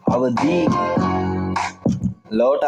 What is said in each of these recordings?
අවදී ලෝට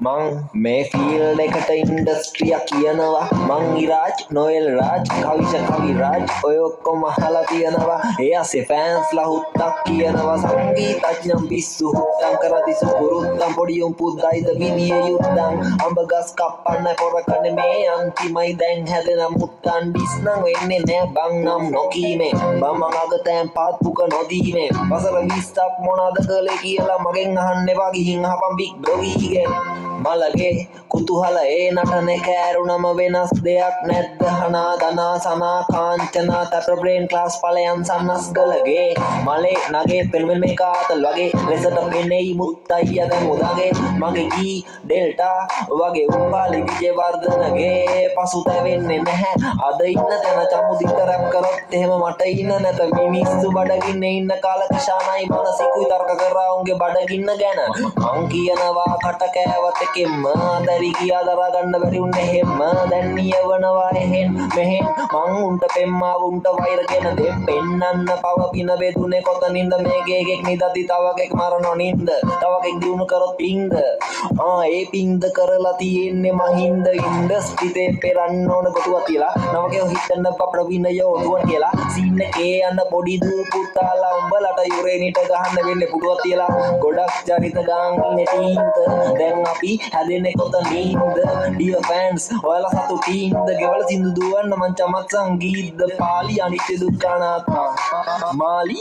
මං මේ ෆීල්ඩ් එකට ඉන්ඩස්ට්‍රියක් කියනවා මං ඉරාජ් නොයල් රාජ් කවිෂ කවිරාජ් ඔය ඔක්කොම අහලා තියෙනවා ඒ අස්සේ ෆෑන්ස්ලා හුත්තක් කියනවා සංගීතඥම් පිස්සු හුත්තම් කරදි සුපුරුත්තම් පොඩි උන් පුද්දයිද විදියේ යුත්තම් අඹ ගස් කප්පන්න පොරකන මේ අන්තිමයි දැන් හැදෙන මුත්තන් ඩිස්නම් වෙන්නේ නෑ බං නම් නොකීමේ බම් අගතෑන් පාත්පුක නොදීමේ වසර 20ක් මොනවද කළේ කියලා මගෙන් අහන්න එපා ගිහින් අහපන් බිග් ඩොගීගෙන් මලගේ කුතුහල ඒ නටනේ කෑරුණම වෙනස් දෙයක් නැද්ද හනා දනා සනා කාංචනා තප බ්‍රේන් ක්ලාස් ඵලයන් සන්නස්ගලගේ මලේ නගේ පෙල්මෙන් මේ කාතල් වගේ ලෙසට පෙනෙයි මුත්තයිය දැන් උදාගේ මගේ ගී ඩෙල්ටා වගේ උපාලි විජේවර්ධනගේ පසුතැවෙන්නේ නැහැ අද ඉන්න තැන චමුදිට රැප් කරොත් එහෙම මට ඉන්න නැත මිනිස්සු බඩගින්නේ ඉන්න කාලක ශානයි මනසිකුයි තර්ක කරා උන්ගේ බඩගින්න ගැන මං කියනවා කට කෑවත් එකෙන්ම දැරි කියා දරා ගන්න බැරි උන්නේ එහෙම දැන් නියවනවා එහෙන් මෙහෙන් මං උන්ට පෙම්මා උන්ට වෛරගෙන දෙම් පෙන්නන්න පව පින බෙදුනේ කොතනින්ද මේකේ එකෙක් නිදති තව එකෙක් මරනෝ නින්ද තව එකෙක් දිනු කරොත් පින්ද ඒ පින්ද කරලා තියෙන්නේ මහින්ද ඉන්ඩස්ට්‍රිතේ පෙරන්න ඕන කොටුවක් කියලා නවකේ හිටන්න අප්‍ර විනයෝ නුවන් කියලා සීන් එකේ යන පොඩි දූ පුතාලා උඹලට යුරේනිට ගහන්න වෙන්නේ පුටුවක් තියලා ගොඩක් චරිත ගාන් ඉන්නේ තීන්ත දැන් අපි හැදෙන්නේ කොතනින්ද ඩියර් ෆෑන්ස් ඔයාලා සතුටින්ද ගෙවල සින්දු දුවන්න මං චමත් සංගීත පාලි අනිත්‍ය දුක්ඛ අනාත්ම මාලි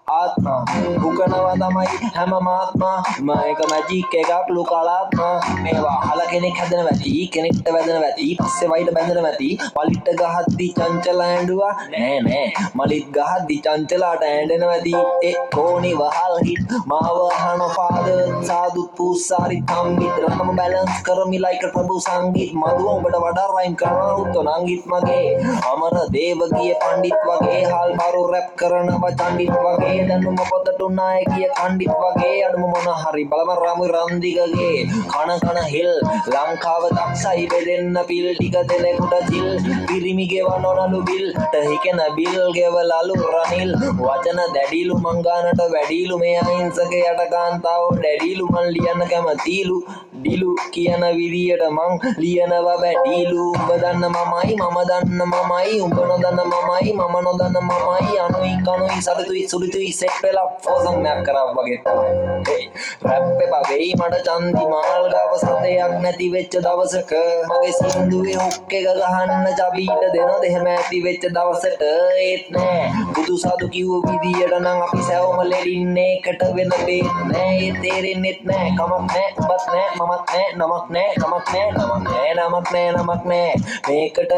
ආත්මා උකනවා තමයි හැම මාත්මා මේක මැජික් එකක් ලුකලාත්මා මේවා අහලා කෙනෙක් හැදෙන වැටි කෙනෙක්ට වැදෙන වැටි පස්සේ වයිට බැඳෙන වැටි මලිට ගහද්දි චංචල ඇඬුවා නෑ මලිත් ගහද්දි චංචලට ඇඬෙන වැටි ඒ කොණි වහල් හිට මාව අහන ෆාදර් සාදු පුසාරි තම්බිත් රටම බැලන්ස් කරමි ලයික් ප්‍රභු සංගීත් මදුව උඹට වඩා රයිම් කරනවා උත්තර නංගිත් මගේ අමර දේවගිය පණ්ඩිත් වගේ හල් බරු රැප් කරනවා චණ්ඩිත් වගේ දැනුම පොතට නායකිය කණ්ඩිත් වගේ අඩුම මොන හරි බලපන් රාමු රන්දිකගේ කන හිල් ලංකාව දක්ෂයි බෙදෙන්න පිල් ටික දෙනෙකුට ජිල් පිරිමි ගෙවනොනලු බිල් හිකෙන බිල් ගෙවලලු රනිල් වචන දැඩිලු මංගානට වැඩිලු මේ අහිංසක යට කාන්තාව දැඩිලු මන් ලියන්න කැමතිලු ඩිලු කියන විදියට මං ලියනවා වැඩිලු උඹ දන්න මමයි මම දන්න මමයි උඹ නොදන්න මමයි මම නොදන්න මමයි අනුයි කනුයි සතුයි සුළුතුයි සෙට් වෙලා ෆෝසම් මැප් කරා වගේ තමයි රැප් එක වෙයි මට චන්දි මාල් ගාව සතයක් නැති වෙච්ච දවසක මගේ සින්දුවේ හුක් එක ගහන්න චබීට දෙන දෙහෙම ඇති වෙච්ච දවසට ඒත් නෑ බුදු සාදු කිව්ව විදියට නම් අපි සෑවම ලෙඩින්නේ එකට වෙන බේත් නෑ ඒ තේරෙන්නෙත් නෑ කමක් නෑ ඔබත් නෑ මමත් නෑ නමක් නෑ කමක් නෑ නමක් නෑ නමක් නෑ නමක් නෑ මේකට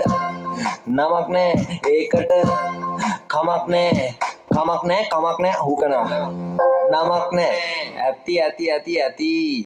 නමක් නෑ ඒකට කමක් නෑ කමක් නෑ හුකනවා නමක් නෑ ඇති